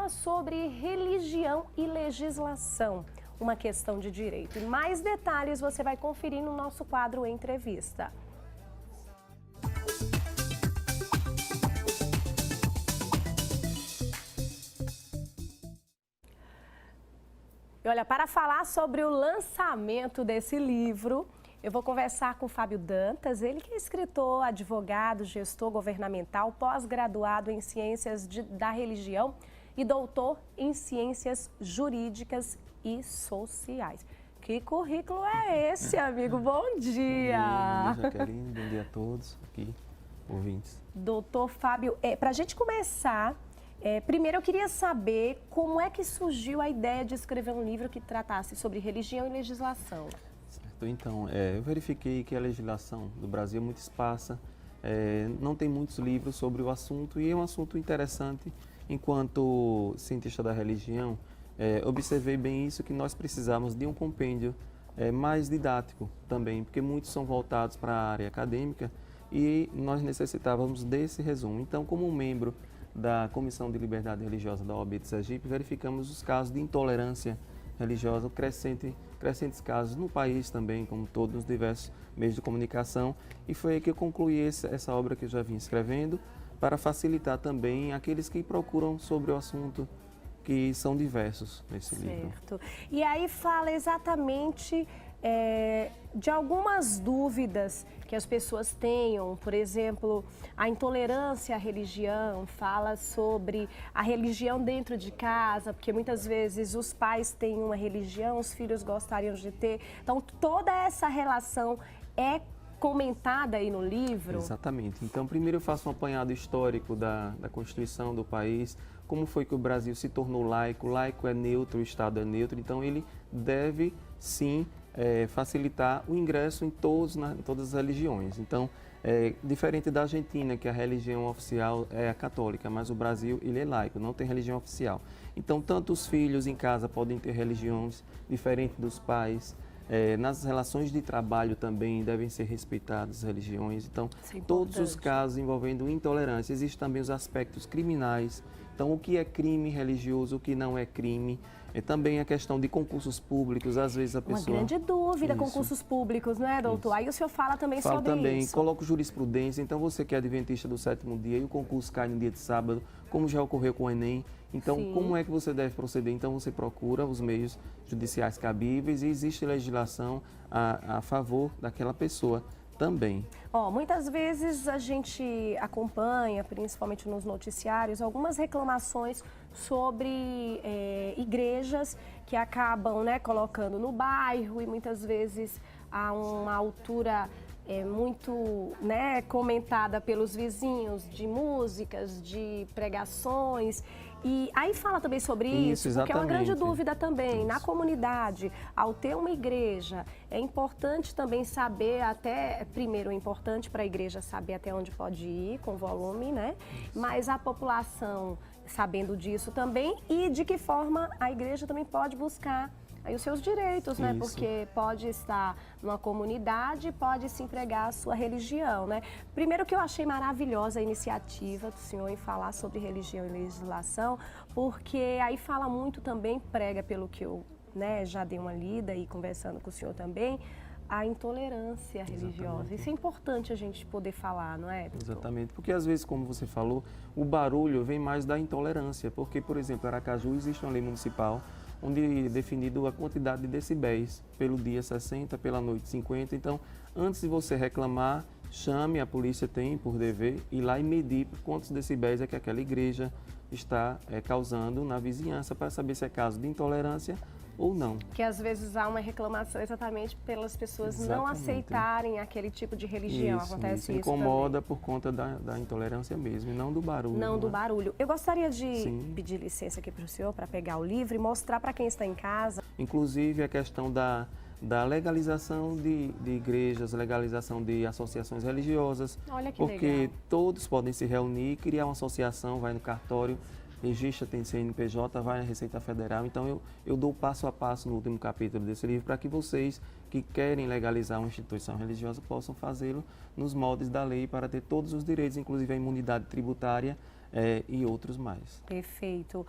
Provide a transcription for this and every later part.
fala sobre religião e legislação, uma questão de direito. E mais detalhes você vai conferir no nosso quadro Entrevista. E olha, para falar sobre o lançamento desse livro, eu vou conversar com o Fábio Dantas, ele que é escritor, advogado, gestor governamental, pós-graduado em Ciências da Religião e doutor em Ciências Jurídicas e Sociais. Que currículo é esse, amigo? Bom dia! Bom dia, Jaqueline. Bom dia a todos aqui, ouvintes. Doutor Fábio, para a gente começar, primeiro eu queria saber como é que surgiu a ideia de escrever um livro que tratasse sobre religião e legislação. Então, eu verifiquei que a legislação do Brasil é muito esparsa, não tem muitos livros sobre o assunto e é um assunto interessante. Enquanto cientista da religião, observei bem isso, que nós precisamos de um compêndio mais didático também, porque muitos são voltados para a área acadêmica e nós necessitávamos desse resumo. Então, como membro da Comissão de Liberdade Religiosa da OAB de Sergipe, verificamos os casos de intolerância religiosa, crescentes casos no país também, como todos os diversos meios de comunicação, e foi aí que eu concluí essa obra que eu já vinha escrevendo, para facilitar também aqueles que procuram sobre o assunto, que são diversos nesse livro. Certo. E aí fala exatamente de algumas dúvidas que as pessoas tenham, por exemplo, a intolerância à religião, fala sobre a religião dentro de casa, porque muitas vezes os pais têm uma religião, os filhos gostariam de ter, então toda essa relação é comentada aí no livro? Exatamente. Então, primeiro eu faço um apanhado histórico da Constituição do país, como foi que o Brasil se tornou laico. Laico é neutro, o Estado é neutro, então ele deve, sim, facilitar o ingresso em todas as religiões. Então, diferente da Argentina, que a religião oficial é a católica, mas o Brasil ele é laico, não tem religião oficial. Então, tanto os filhos em casa podem ter religiões diferentes dos pais. Nas relações de trabalho também devem ser respeitadas as religiões. Então, todos os casos envolvendo intolerância, existem também os aspectos criminais. Então, o que é crime religioso, o que não é crime. Também a questão de concursos públicos, às vezes a pessoa... Uma grande dúvida, Isso. Concursos públicos, não é, doutor? Isso. Aí o senhor fala também sobre também, isso. Coloco jurisprudência, então você que é adventista do sétimo dia e o concurso cai no dia de sábado, como já ocorreu com o Enem. Então, Sim. Como é que você deve proceder? Então, você procura os meios judiciais cabíveis e existe legislação a favor daquela pessoa também. Muitas vezes a gente acompanha, principalmente nos noticiários, algumas reclamações sobre igrejas que acabam colocando no bairro e muitas vezes a uma altura muito comentada pelos vizinhos, de músicas, de pregações. E aí fala também sobre isso, porque é uma grande dúvida também. Na comunidade, ao ter uma igreja, é importante também saber primeiro é importante para a igreja saber até onde pode ir com volume, né? Mas a população sabendo disso também e de que forma a igreja também pode buscar aí os seus direitos, né? Porque pode estar numa comunidade, pode se empregar a sua religião, né? Primeiro que eu achei maravilhosa a iniciativa do senhor em falar sobre religião e legislação, porque aí fala muito também, prega pelo que eu já dei uma lida e conversando com o senhor também, a intolerância religiosa. Exatamente. Isso é importante a gente poder falar, não é, doutor? Exatamente, porque às vezes, como você falou, o barulho vem mais da intolerância, porque, por exemplo, em Aracaju existe uma lei municipal onde é definido a quantidade de decibéis, pelo dia 60, pela noite 50. Então, antes de você reclamar, chame, a polícia tem por dever, ir lá e medir quantos decibéis é que aquela igreja está causando na vizinhança, para saber se é caso de intolerância ou não. Que às vezes há uma reclamação exatamente pelas pessoas não aceitarem aquele tipo de religião. Acontece isso incomoda também. por conta da intolerância mesmo, e não do barulho. Não do barulho. Eu gostaria de pedir licença aqui para o senhor, para pegar o livro e mostrar para quem está em casa. Inclusive a questão da legalização de igrejas, legalização de associações religiosas. Olha que porque legal. Todos podem se reunir, criar uma associação, vai no cartório, registra, tem CNPJ, vai na Receita Federal. Então eu dou passo a passo no último capítulo desse livro para que vocês que querem legalizar uma instituição religiosa possam fazê-lo nos moldes da lei para ter todos os direitos, inclusive a imunidade tributária e outros mais. Perfeito.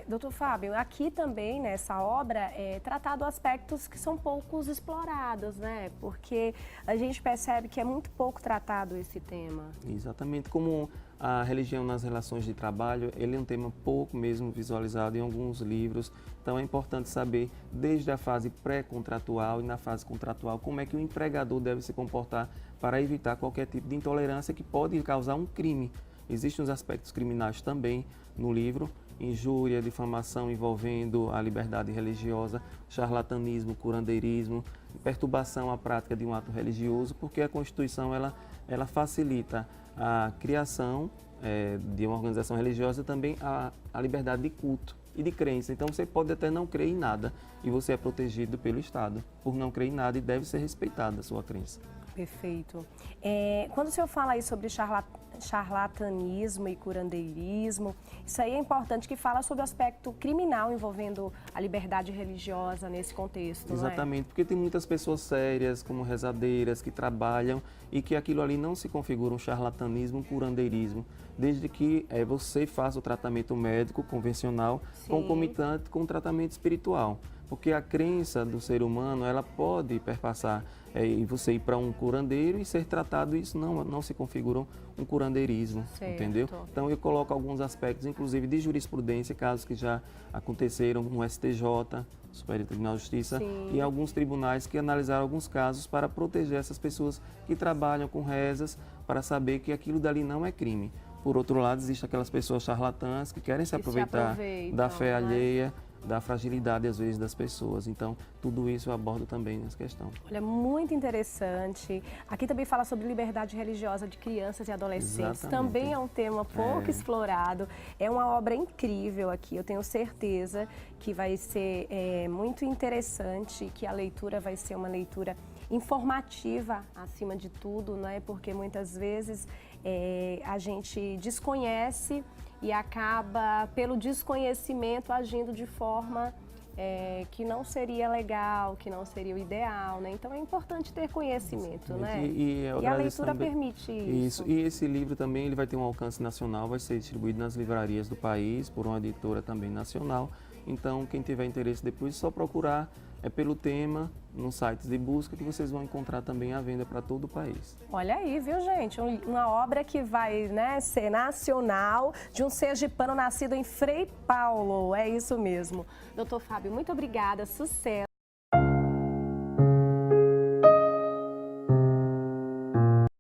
Doutor Fábio, aqui também nessa obra é tratado aspectos que são poucos explorados, né? Porque a gente percebe que é muito pouco tratado esse tema. Exatamente, como a religião nas relações de trabalho, ele é um tema pouco mesmo visualizado em alguns livros, então é importante saber desde a fase pré-contratual e na fase contratual como é que o empregador deve se comportar para evitar qualquer tipo de intolerância que pode causar um crime. Existem os aspectos criminais também no livro, injúria, difamação envolvendo a liberdade religiosa, charlatanismo, curandeirismo, perturbação à prática de um ato religioso, porque a Constituição ela facilita a criação de uma organização religiosa, também a liberdade de culto e de crença. Então você pode até não crer em nada e você é protegido pelo Estado por não crer em nada e deve ser respeitada a sua crença. Perfeito. Quando o senhor fala aí sobre charlatanismo e curandeirismo, isso aí é importante, que fala sobre o aspecto criminal envolvendo a liberdade religiosa nesse contexto, Exatamente, porque tem muitas pessoas sérias, como rezadeiras, que trabalham e que aquilo ali não se configura um charlatanismo, um curandeirismo, desde que você faça o tratamento médico convencional, Sim. concomitante com o tratamento espiritual. Porque a crença do ser humano, ela pode perpassar e você ir para um curandeiro e ser tratado, isso não se configura um curandeirismo, Certo. entendeu? Então eu coloco alguns aspectos, inclusive de jurisprudência, casos que já aconteceram no STJ, Superior Tribunal de Justiça, Sim. e alguns tribunais que analisaram alguns casos para proteger essas pessoas que trabalham com rezas, para saber que aquilo dali não é crime. Por outro lado, existem aquelas pessoas charlatãs que querem se aproveitar da fé alheia, da fragilidade, às vezes, das pessoas. Então, tudo isso eu abordo também nessa questão. Olha, muito interessante. Aqui também fala sobre liberdade religiosa de crianças e adolescentes. Exatamente. Também é um tema pouco explorado. É uma obra incrível aqui. Eu tenho certeza que vai ser muito interessante, que a leitura vai ser uma leitura informativa, acima de tudo, né? Porque muitas vezes a gente desconhece e acaba, pelo desconhecimento, agindo de forma que não seria legal, que não seria o ideal, né? Então é importante ter conhecimento, né? E a leitura também permite isso. E esse livro também ele vai ter um alcance nacional, vai ser distribuído nas livrarias do país, por uma editora também nacional. Então, quem tiver interesse depois, é só procurar pelo tema nos sites de busca, que vocês vão encontrar também à venda para todo o país. Olha aí, viu, gente? Uma obra que vai, né, ser nacional, de um sergipano nascido em Frei Paulo. É isso mesmo. Doutor Fábio, muito obrigada. Sucesso.